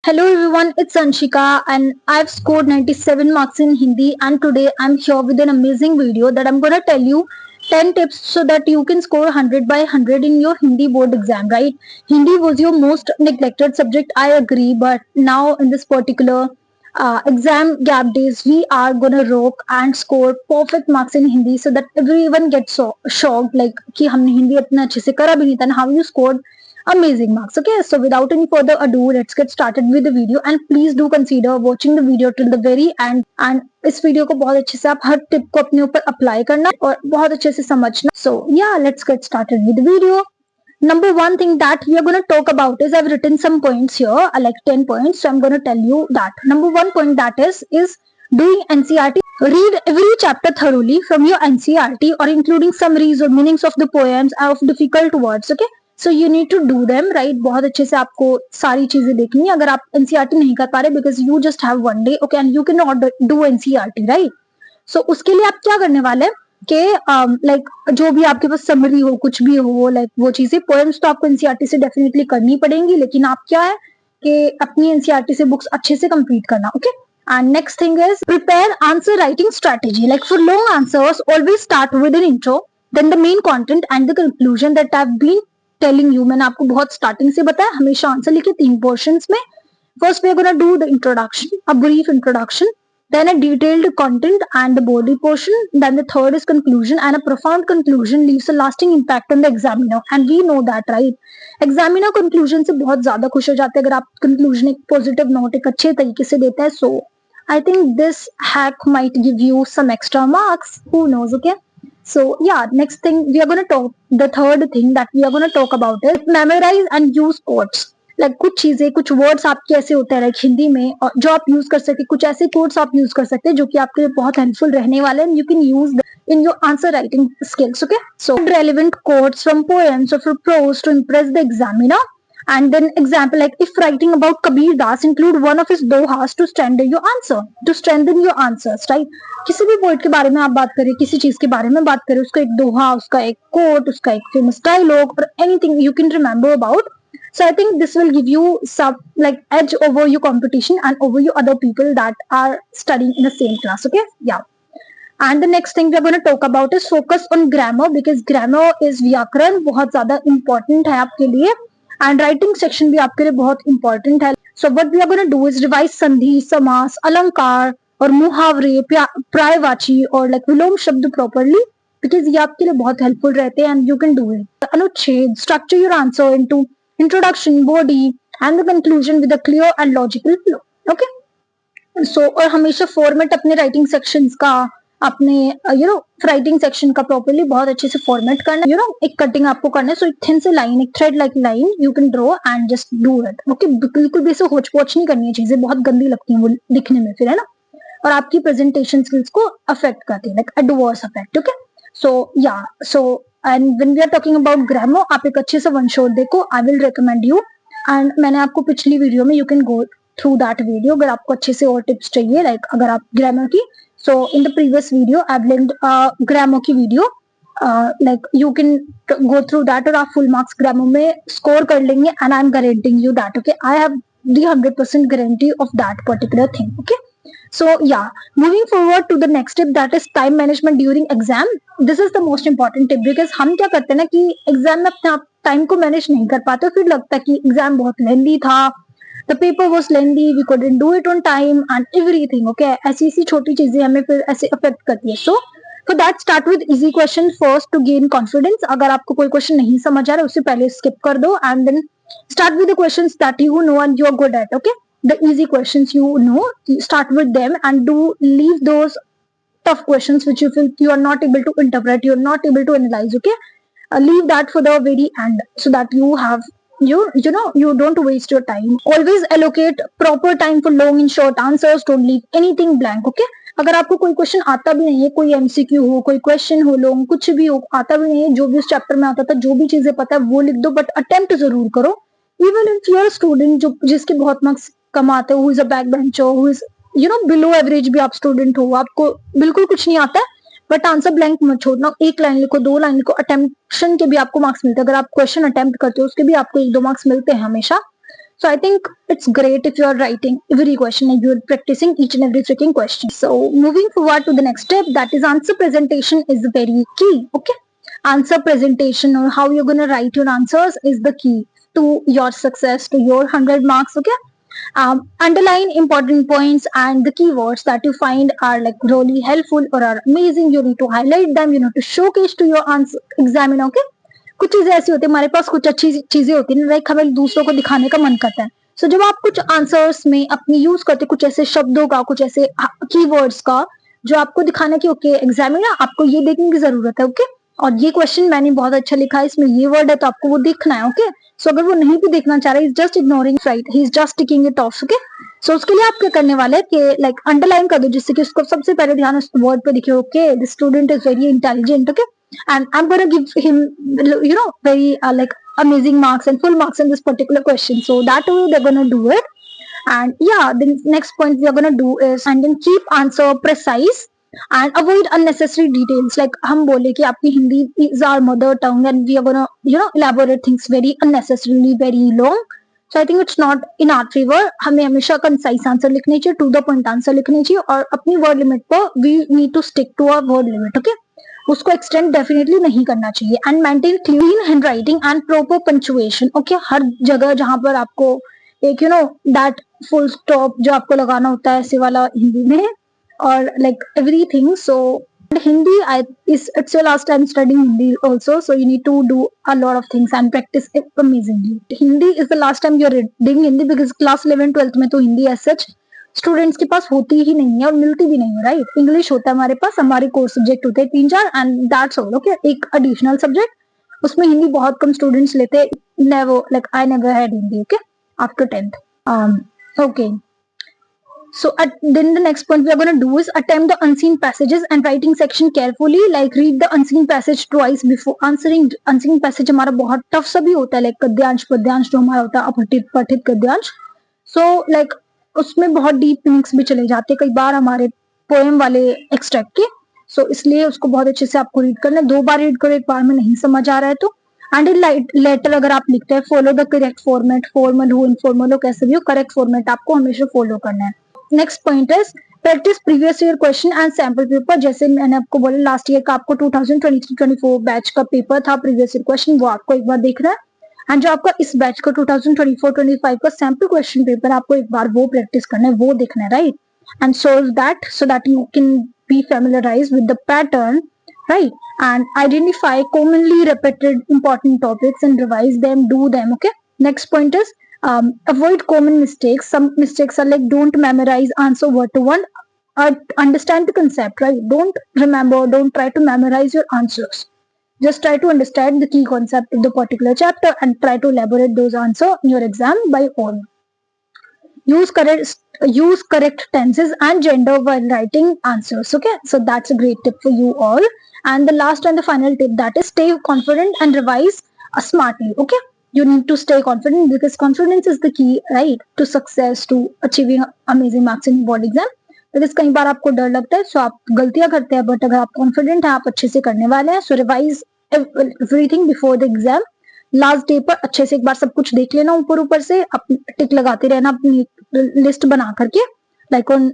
Hello everyone, it's Anshika and I've scored 97 marks in Hindi and today I'm here with an amazing video that I'm gonna tell you 10 tips so that you can score 100 by 100 in your Hindi board exam, right? Hindi was your most neglected subject, I agree, but now in this particular exam gap days, we are gonna rock and score perfect marks in Hindi so that everyone gets so shocked like कि हमने हिंदी इतना अच्छे से करा भी नहीं था and how you scored amazing marks. Okay, so without any further ado, let's get started with the video and please do consider watching the video till the very end and इस वीडियो को बहुत अच्छे से आप हर tip को अपने ऊपर apply करना और बहुत अच्छे से समझना. So yeah, let's get started with the video. Number one thing that we are going to talk about is I've written some points here, like 10 points. So I'm going to tell you that. Number one point that is doing NCERT. Read every chapter thoroughly from your NCERT or including summaries or meanings of the poems of difficult words. Okay. So you need to do them, right? बहुत अच्छे से आपको सारी चीजें देखनी है. अगर आप NCERT नहीं कर पा रहे because you just have one day, okay, and you cannot do NCERT, right? So उसके लिए आप क्या करने वाले हैं कि लाइक जो भी आपके पास समरी हो, कुछ भी हो, लाइक वो चीजें पोएम्स तो आपको एनसीईआरटी से डेफिनेटली करनी पड़ेंगी, लेकिन आप क्या है कि अपनी एनसीईआरटी से बुक्स अच्छे से कंप्लीट करना. Okay, and next thing is prepare answer writing strategy. Like for long answers, always start with an intro, then the main content and the conclusion that I've been telling you. मैंने आपको बहुत starting से बताया, हमेशा answer लिखे 3 portions में. First we are gonna do the introduction, a brief introduction, then a detailed content and the body portion, then the third is conclusion, and a profound conclusion leaves a lasting impact on the examiner, and we know that, right? Examiner conclusion से बहुत ज्यादा खुश हो जाते हैं अगर आप conclusion एक positive note एक अच्छे तरीके से देते हैं. So I think this hack might give you some extra marks, who knows. Okay, so yeah, next thing we are going to talk, the third thing that we are going to talk about is memorize and use quotes. Like कुछ चीजें, कुछ words आपके ऐसे होते हैं like Hindi में और जो आप यूज कर सकते हैं, कुछ ऐसे कोड्स आप यूज कर सकते हैं जो कि आपके लिए बहुत हेल्पफुल रहने वाले हैं. You can use in your answer writing skills. Okay, so relevant quotes from poems और prose to impress the examiner. And then example, like if writing about Kabir Das, include one of his dohas to strengthen your answers, right? किसी भी poet के बारे में आप बात करें, किसी चीज के बारे में बात करें, उसका एक दोहा, उसका एक कोट, उसका एक फेमस डायलॉग और anything you can remember about. So I think this will give you some like edge over your competition and over your other people that are studying in the same class. Okay, yeah. And the next thing we are going to talk about is focus on grammar because grammar is व्याकरण बहुत ज्यादा important है आपके लिए and writing section भी आपके लिए बहुत important है. So what we are going to do is revise संधि, समास, अलंकार और मुहावरे, पर्यायवाची और like विलोम शब्द properly because ये आपके लिए बहुत helpful रहते हैं and you can do it. अनुच्छेद, structure your answer into introduction, body and the conclusion with a clear and logical flow. Okay, so और हमेशा फॉर्मेट अपने राइटिंग सेक्शंस का, अपने राइटिंग सेक्शन का प्रॉपर्ली बहुत अच्छे से फॉर्मेट करना. एक कटिंग आपको करना है. सो एक थिन से लाइन, एक thread like line you can draw and just do it. Okay, बिल्कुल भी ऐसे होच पोच नहीं करनी है, चीजें बहुत गंदी लगती हैं वो दिखने में फिर, है ना, और आपकी प्रेजेंटेशन स्किल्स को अफेक्ट करती है, like adverse affect. Okay, so yeah, so and when we are talking about grammar, आप एक अच्छे से वन शॉट देखो, I will recommend you. And मैंने आपको पिछली वीडियो में, you can go through that video अगर आपको अच्छे से और टिप्स चाहिए, लाइक अगर आप ग्रामर की. So in the previous video I have linked grammar की video, like you can go through that और आप फुल मार्क्स ग्रामर में स्कोर कर लेंगे and I am guaranteeing you that. Okay, I have the 100% guarantee of that particular thing. Okay, so yeah, moving forward to the next tip, that is time management during exam. This is the most important tip because हम क्या करते हैं ना कि exam में अपने आप time को मैनेज नहीं कर पाते, फिर लगता है कि एग्जाम बहुत लेंदी था, the paper was lengthy, we couldn't do it on time and everything. Okay, ऐसी छोटी चीजें हमें फिर ऐसे अफेक्ट करती है. So for that, start with easy question first to gain confidence. अगर आपको कोई क्वेश्चन नहीं समझ आ रहा है उससे पहले स्किप कर दो and then start with the questions that you know and you are good at. Okay, the easy questions you know, start with them and do leave those tough questions which you feel you are not able to interpret, you are not able to analyze. Okay, leave that for the very end so that you have you don't waste your time. Always allocate proper time for long and short answers. Don't leave anything blank. Okay, अगर आपको कोई question आता भी नहीं है, कोई MCQ हो, कोई क्वेश्चन हो, लॉन्ग कुछ भी हो, आता भी नहीं है, जो भी उस चैप्टर में आता था, जो भी चीजें पता है वो लिख दो, बट अटेम्प्ट जरूर करो. Even if you are student जो जिसके बहुत मार्क्स कम आते हो, who is a back bencher, who is below average भी आप स्टूडेंट हो, आपको बिल्कुल कुछ नहीं आता है, बट आंसर ब्लैंक मत छोड़ना. एक लाइन लिखो, 2 लाइन लिखो, अटेम्प्शन के भी आपको मार्क्स मिलते हैं. अगर आप क्वेश्चन अटेम्प्ट करते हो उसके भी आपको 1-2 मार्क्स मिलते हैं हमेशा. So I think it's great if you're writing every question and you're practicing each and every freaking question. So moving forward to the next step, that is answer presentation is very key. Okay, answer presentation or how you're gonna write your answers is the key to your success, to your 100 marks. Okay, underline important points and the keywords that you find are like really helpful or are amazing. You need to highlight them. You need to showcase to your answer examiner. Okay, कुछ चीजें ऐसी होती है हमारे पास, कुछ अच्छी चीजें होती है लाइक हमें दूसरों को दिखाने का मन करता है. सो जब आप कुछ आंसर्स में अपनी यूज करते कुछ ऐसे शब्दों का, कुछ ऐसे कीवर्ड्स का जो आपको दिखाने की, ओके एग्जामिनर आपको ये देखने की जरूरत है. ओके, और ये क्वेश्चन मैंने बहुत अच्छा लिखा है, इसमें ये वर्ड है तो आपको वो देखना है. ओके, सो अगर वो नहीं भी देखना चाह रहा है, just ignoring, right, he is just ticking it off. Okay, so उसके लिए आप क्या करने वाले हैं कि लाइक अंडरलाइन कर दो जिससे कि उसको सबसे पहले ध्यान उस वर्ड पे दिखे. Okay, this student is very intelligent. Okay, and I'm going to give him very like amazing marks and full marks in this particular question. So that way they're going to do it. And yeah, the next point we are going to do is, and then keep answer precise and avoid unnecessary details. Like हम बोले कि आपकी Hindi is our mother tongue and we are going to elaborate things very unnecessarily very long. So I think it's not in our favor. हमें हमेशा concise answer लिखनी चाहिए, to the point answer लिखनी चाहिए, और अपनी word limit पर we need to stick to our word limit. Okay, उसको एक्सटेंड डेफिनेटली नहीं करना चाहिए. And maintain clean handwriting and proper punctuation. Okay, हर जगह जहां पर आपको एक दैट फुल स्टॉप जो आपको लगाना होता है ऐसे वाला हिंदी में, और like everything. So Hindi, it's your last time studying Hindi also, so you need to do a lot of things and practice it amazingly. Hindi is the last time you're reading Hindi because class 11 12th में तो Hindi as such students के पास होती ही नहीं है और मिलती भी नहीं है. राइट, इंग्लिश होता है हमारे पास, हमारे कोर्स सब्जेक्ट होते हैं 3-4 एंड दैट्स ऑल. ओके, एक एडिशनल सब्जेक्ट, उसमें हिंदी बहुत कम स्टूडेंट्स लेते हैं. Never, like I never had Hindi. Okay, after 10th. Okay, so then the next point we are going to do is attempt the unseen passages and writing section carefully. Like read the unseen passage twice before answering. unseen passage हमारा बहुत tough सा भी होता है, like गद्यांश पद्यांश जो हमारा होता है अपठित पठित गद्यांश. सो लाइक उसमें बहुत डीप मीनिंग्स भी चले जाते हैं कई बार हमारे पोएम वाले एक्सट्रैक्ट के. सो इसलिए उसको बहुत अच्छे से आपको रीड करना है. 2 बार रीड करो, एक बार में नहीं समझ आ रहा है तो. एंड लेटर अगर आप लिखते हैं, follow the correct format, formal हो इनफॉर्मल हो कैसे भी हो, करेक्ट फॉर्मेट आपको हमेशा फॉलो करना है. Next point is practice previous year question and sample paper. जैसे मैंने आपको बोला लास्ट ईयर का आपको 2023-24 बैच का पेपर था प्रीवियस ईयर क्वेश्चन, वो आपको एक बार देखना है. एंड जो आपका इस बैच का 2024-25 का सैंपल क्वेश्चन पेपर आपको एक बार वो प्रैक्टिस करना है, वो देखना है. Right, and solve that so that you can be familiarised with the pattern. Right, and identify commonly repeated important topics and revise them, do them. Okay, next point is avoid common mistakes. Some mistakes are like don't memorize answer word to word, understand the concept. Right, don't remember, don't try to memorize your answers, just try to understand the key concept of the particular chapter and try to elaborate those answers in your exam by all. Use correct tenses and gender while writing answers. Okay, so that's a great tip for you all. And the last and the final tip, that is stay confident and revise smartly. Okay, you need to stay confident because confidence is the key, right, to success, to achieving amazing marks in board exam. because कई बार आपको डर लगता है, सो आप गलतियां करते हैं, but अगर आप कॉन्फिडेंट हैं, आप अच्छे से करने वाले हैं, so revise everything before the exam. Last day पर अच्छे से एक बार सब कुछ देख लेना, ऊपर ऊपर से टिक लगाते रहना अपनी लिस्ट बना करके, लाइक ऑन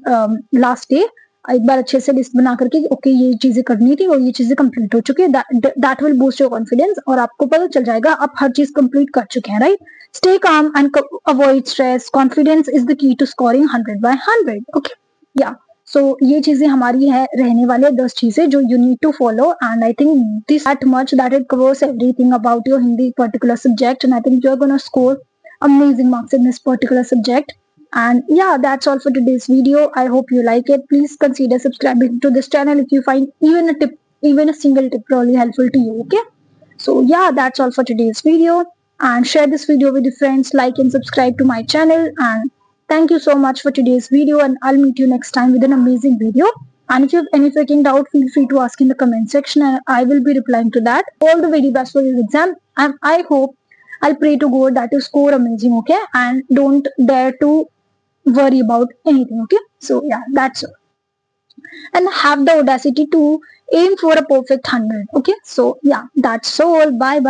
लास्ट डे एक बार अच्छे से लिस्ट बना करके ओके ये चीजें करनी थी और ये चीजें कंप्लीट हो चुकी है. That will boost your confidence और आपको पता चल जाएगा आप हर चीज कंप्लीट कर चुके हैं. Right, stay calm and avoid stress. Confidence is the key to scoring 100/100. Okay, yeah so ये चीजें हमारी है रहने वाले 10 चीजें जो you need to follow. And I think this that much that it covers everything about your Hindi particular subject. And I think you are gonna score amazing marks in this particular subject. And yeah, that's all for today's video. I hope you like it. Please consider subscribing to this channel if you find even a single tip really helpful to you. Okay, so yeah, that's all for today's video, and share this video with your friends, like and subscribe to my channel. And thank you so much for today's video, and I'll meet you next time with an amazing video. And if you have any freaking doubt, feel free to ask in the comment section and I will be replying to that. All the very best for your exam, and I hope, I'll pray to God that you score amazing. Okay, and don't dare to worry about anything. Okay, so yeah, that's all. And have the audacity to aim for a perfect 100. Okay, so yeah, that's all. Bye bye.